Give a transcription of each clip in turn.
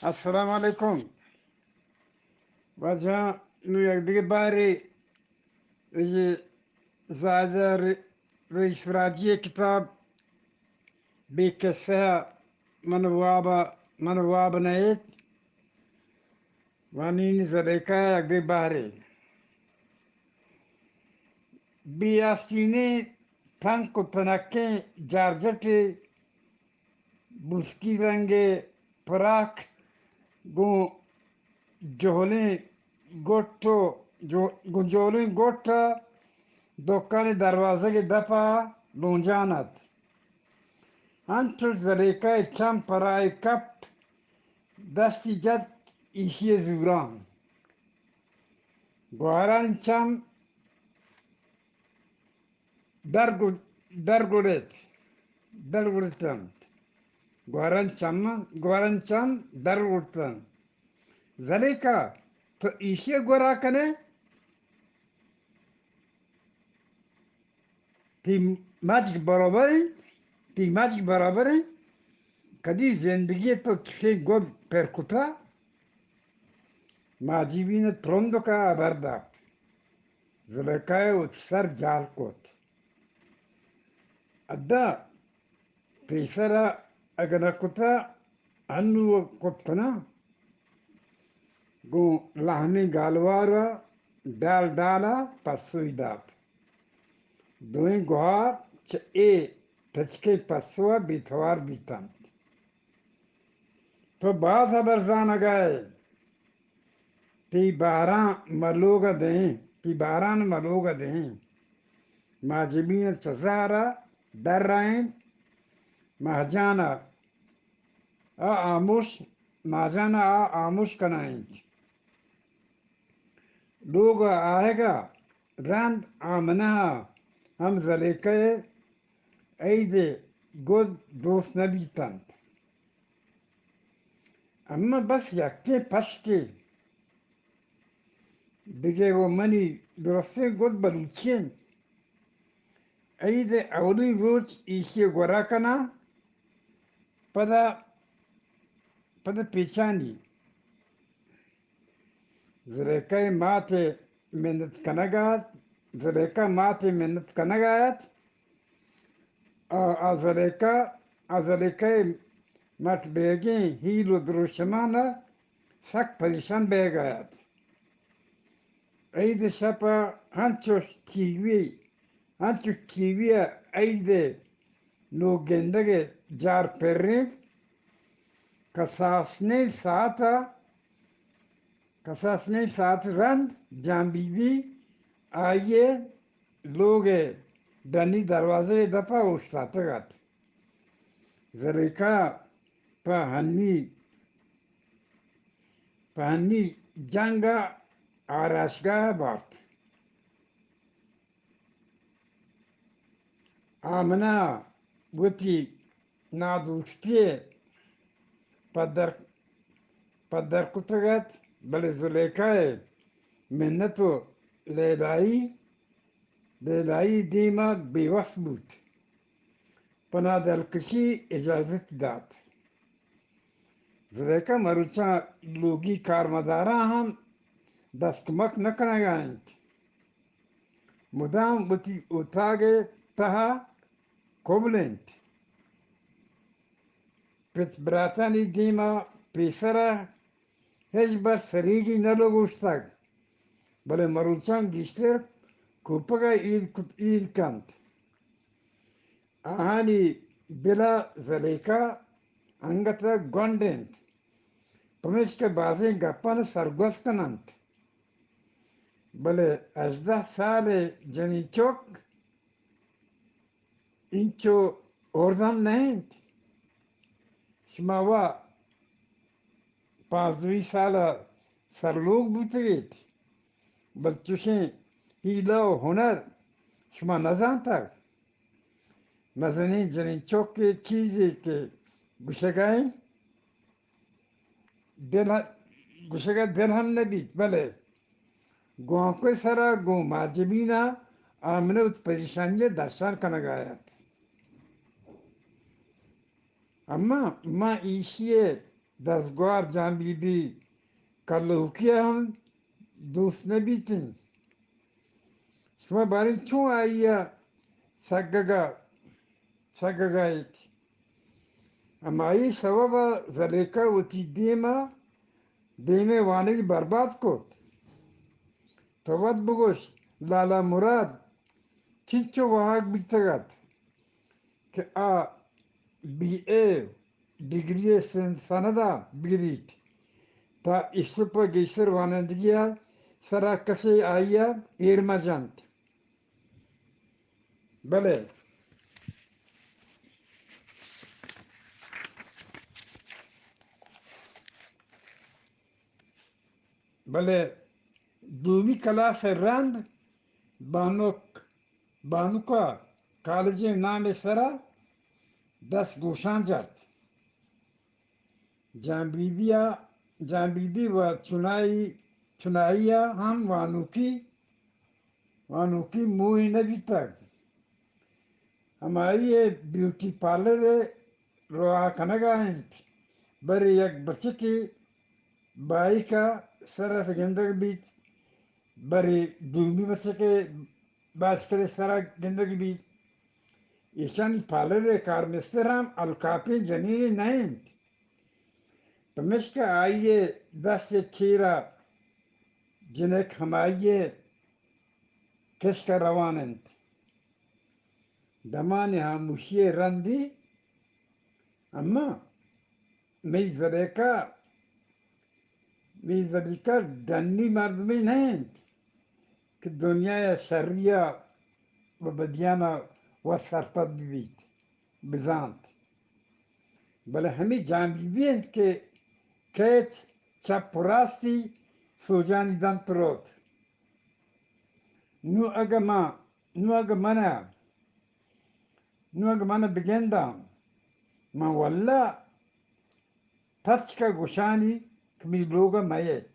السلام علیکم وجہ نو یک دیگه باری یہ زیادہ رئیس راجی کتاب بی قصه من واب نیت وانین زلیکا یک دی باری بی آستینی تنک و تنکے جارجٹ بسکی رنگ پراک گو جولیں گوٹو گنجولیں گوٹا دکان دروازے کے دفعہ لونجانت انتر زلیکا چم پرائے کپت دستی جت ایشی زوران گواران چم درگوڑت درگوڑتن گواران چم درگوڑتن زلیکا تو ایشی گورا کنے تی ماجک برابر ہیں تی ماجک برابر ہیں کدی زندگی تو کسی گود پر کتا ماجیبین ترندو کا بردات زلیکای او سر جال کت ادا پیسرا اگر کتا انو کتنا گو لحنی گالوارا ڈال ڈالا پسوی دات دوئیں گوار چه ای تچکے پسوا بیتوار بیتن تو باز برزان گئے تی باران ملوگا دیں ماجبین چزارا در رائن مہجانا آموش کنائن لوگ آئے گا رند آمنہ ہم زلیکے ایدے گود دوست نبیتن اما بس یکے پشکے دیگه و منی درسته گود بلوچین ایدے اولی روز ایشی گورا کنا پدا پیچانی زلیکا ماتے منت کنگات زلیکا ماتے منت کنگات زلیکا مت بیگیں ہیلو دروشمانا سک پریشان بیگایت ایدے شپا ہنچو کیوی ایدے نو گندگے جار پرین کساسنے سات رند جانبیبی آئیے لوگ دنی دروازے دفعہ اوشتاتگت زلیکا پہنی جنگا آراشگاہ بات آمنا وطی نادوستی پدر کتگت بلے زلیکا منتو لیلائی دیما بیوست بود پنا دلکشی اجازت داد زلیکا مروچا لوگی کارمدارا ہم دستکمک نکنگائیں مدام وطی اتاگے تہا کوبلنت پچ براتانی دیما پیسرا هیچ بر سریگی نلوگوشتگ بلے مروچان گیشتر کوپگا اید کند آهانی دلا زلیکا انگتا گوندند پمیشک بازیں گپان سرگوز کنند بلے 18 سال جنی چوک انچو اردم نہیں شماوا 15 سالہ سرلوگ بوتگیت بلچوشیں ہیلا و ہنر شما نزانتا مزنی جنین چوک کے چیزی کے گوشگائیں گوشگا دل ہم نبیت بلے گوانکوی سرا گو ماجبینا آمنه ات پریشانی درشان کنگایت اما ما ایشی دستگوار جان بی بی کلوکیه هم دوست نبیتن شما بارین چون آیا سگگایت اما ای سبب زلیکا وتی دیمه وانه برباد کد تو ود بگوش لالا مراد چیچو واقع بیتگد که بی ای دیگری سندا بگیرید تا استوپا گیسر وانندگی سرا کسی آیا ایرمجاند بله بله دومی کلاس رند بانوکا کالج نام سرا دست گوشان جد جان بی و چنائی هم وانوکی موی نبی تک ہماری بیوٹی پارلر روا کنگا ہنٹ بری یک بچے کی بائی کا سرا گندگ بیت بری دومی بچے کے باس کرے سرا گندگی بیت ایشان پارلر کار مسترام الکاپی جنینی نہیں پمشکا آئیے دست چیرا جنک ہمائیے کس کا روانند دمانی ہاموشی رندی اما می زریکا دنی مردمی نہیں کہ دنیا شریعہ و بدیانا و سرپد بیت بزانت بلے ہمیں جان بیت کہ کیت چپ راستی سوجانی دنتروت نو اگا منا بگندام ما والله تسکا گوشانی کمی لوگا میت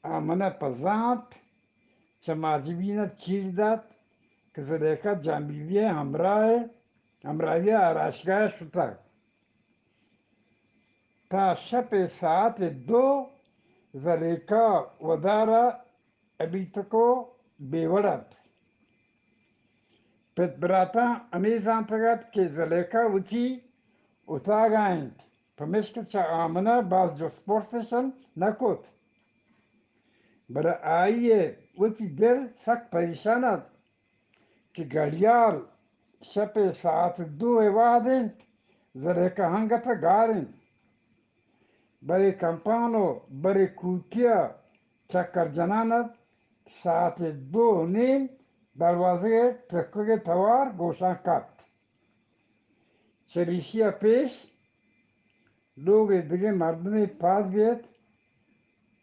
آمنا پزانت چه ماجبینا چیر داد که زلیکا جانبیبی همراهی آراشگاه شد تا شب ساعت 2 زلیکا ودارا ابیتکو بیورد پت براتا امیزان تگد که زلیکا وچی اتاگایند پمشکل چه آمنا باز جو سپورتشن نکوت برای آئیے وچی دل سخت پریشاند که گڑیال شب ساعت 2 وادند زلیکا هنگتا گارند برای کمپانو برای کوتیا چکر جناند ساعت 2:30 دروازه ترکه توار گوشان کپت چریشیا پیش لوگ دیگه مردمی پاس بیت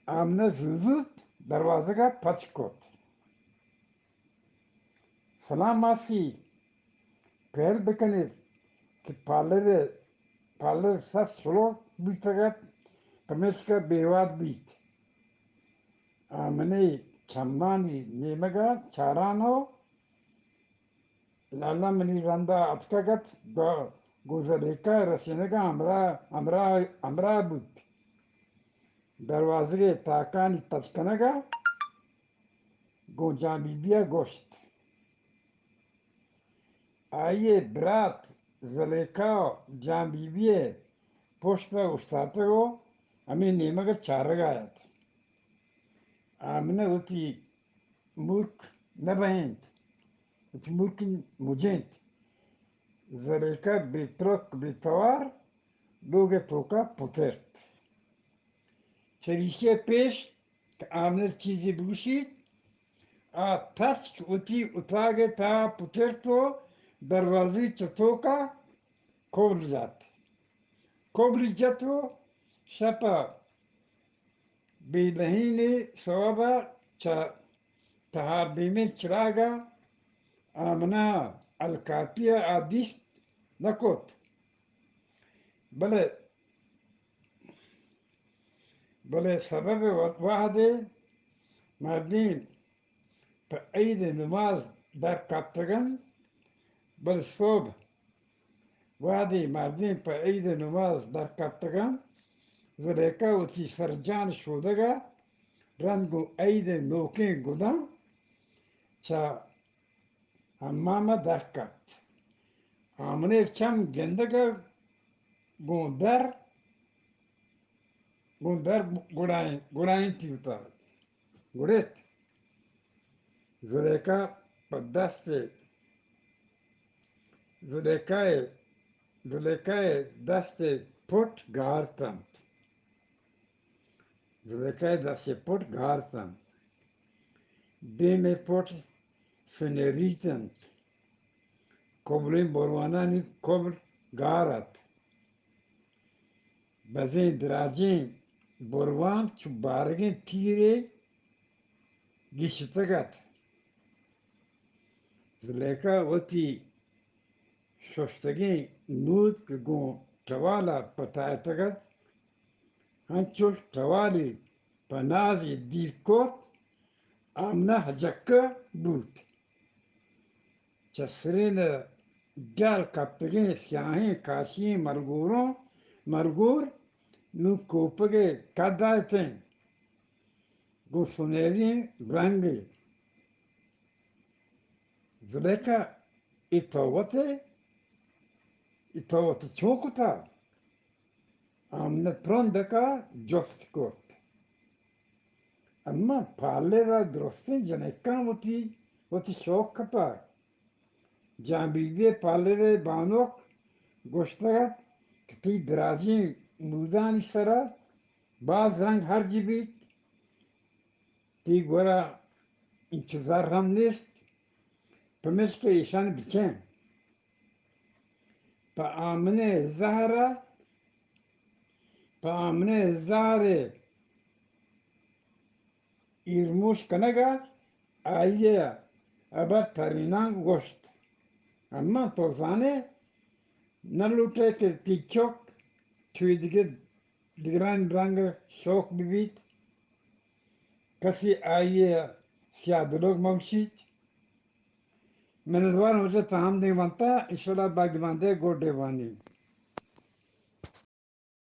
آمنه زوزوست دروازه کا پچ کت سلام ماسی پیر بکنید که پارلر سس سلوک بیتگد پمشکا بیواد بیت آمنه چمانی نیمگا چارانو لالا منی رندا اتکگت گوزریکا رسینگا امرا بود دروازه تاکانی پچکنگا گو جانبیبیا گوشت آئیے برات زلیکا جانبیبیه پشتا استاته گو امی نیمگا چارگایت آمنه وطی ملک نبهند وطی ملک مجند زلیکا بیترک بیتوار لوگ توکا پترد چریشی پیش که آمنه چیزی بگوشید تسک وطی اتاگه تا پترتو دروازی چطوکا کوبل جاتو شپا بیلهینی سوابا تهار بیمه چراغا آمنا الکاپیا آدیش نکوت بله سبب واحده مردین پا عید نماز در کپتگن بل صبح وادی مردین پا عید نماز در کپتگان زلیکا وتی سرجان شودگا رنگو عید نوکین گودان چا حمام در کپت آمنه چم گندگا گوندر گوڑائن تیوتا گوڑیت زلیکا پا دست زلیکای دست پوٹ گارتند زلیکای دست پوٹ گارتند بیم پوٹ فنریتند کبرین بروانانی کبر گارت بزین دراجین بروان چو بارگین تیره گیشتگت زلیکا وتی شستگین نود که گون توالا پتایتگت هنچوش توالی پنازی دیر کت آمنه هجکه بود چسرین گل کپتگین سیاهین کاشی مرگور نو کوپگه کدایتن گو سنیرین رنگی زلیکا ایتاوته چوکتا آمنه پرندکا جفت کرد اما پاله را درستین جنکان وتی شوق کتا جانبیدی پاله را بانوک گوشتگت که تی دراجین نودانی سرا باز رنگ هرجی بید تی گورا انتظار هم نیست پمیش که ایشان بچن پا آمنه زهره ایرموش کنگا آیه ابر ترینان گوشت اما توزانه نلوٹے که تیچوک توی دیگران رنگ شوک ببید کسی آیه سیادلوگ موشید من دوار مجھے تاہم دیوانتا انشاءاللہ باقی بانده گوڑ دیوانی